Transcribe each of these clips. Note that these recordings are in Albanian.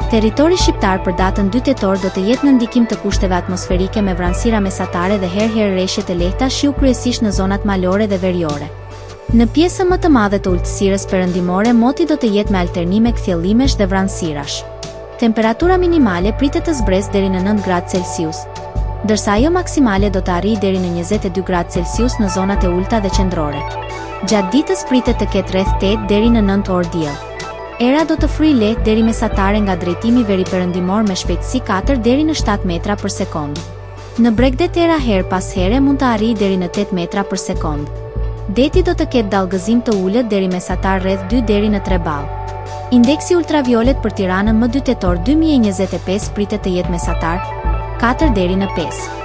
Territori shqiptar për datën 2 tetor do të jetë në ndikim të kushteve atmosferike me vranësira mesatare dhe herë rreshje të lehta shiu kryesisht në zonat malore dhe veriore. Në pjesën më të madhe të ulësirës perëndimore moti do të jetë me alternime kthjellimesh dhe vranësirash. Temperatura minimale pritet të zbresë deri në 9 gradë Celsius, ndërsa ajo maksimale do të arrijë deri në 22 gradë Celsius në zonat e ulta dhe qendrore. Gjatë ditës pritet të ketë rreth 8 deri në 9 orë diell. Era do të fryjë lehtë deri mesatare nga drejtimi veriperëndimor me shpejtësi 4 deri në 7 metra për sekond. Në Bregdet era herë pas here mund të arrijë deri në 8 metra për sekond. Deti do të ketë dallgëzim të ulët deri mesatar rreth 2 deri në 3 ball. Indeksi ultraviolet për Tiranën më 2 tetor 2025 pritet të jetë mesatar 4 deri në 5.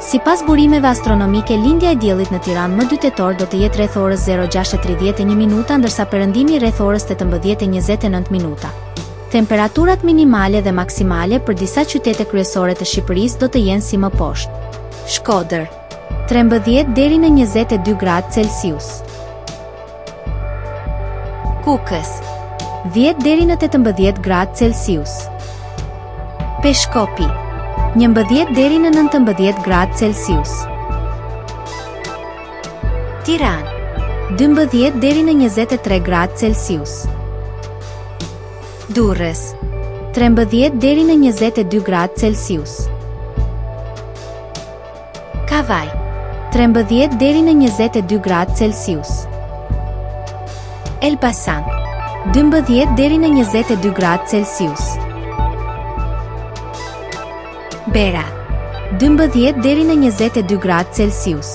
Sipas burimeve astronomike, lindja e diellit në Tiranë më 2 tetor do të jetë rreth orës 06:31 minuta, ndërsa perëndimi rreth orës 18:29 minuta. Temperaturat minimale dhe maksimale për disa qytete kryesore të Shqipërisë do të jenë si më poshtë. Shkodër 13 deri në 22 gradë Celsius. Kukës 10 deri në 18 gradë Celsius. Peshkopi 11 deri në 19 gradë Celsius. Tiranë 12 deri në 23 gradë Celsius. Durrës 13 deri në 22 gradë Celsius. Kavaj 13 deri në 22 gradë Celsius. Elbasan 12 deri në 22 gradë Celsius. Berat 12 deri në 22 gradë Celsius.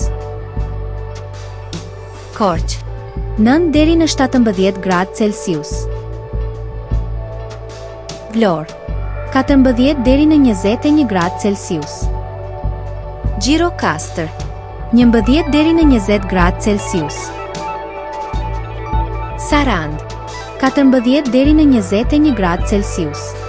Korçë 9 deri në 17 gradë Celsius. Vlorë 14 deri në 21 gradë Celsius. Gjirokastër 11 deri në 20 gradë Celsius. Sarandë 14 deri në 21 gradë Celsius.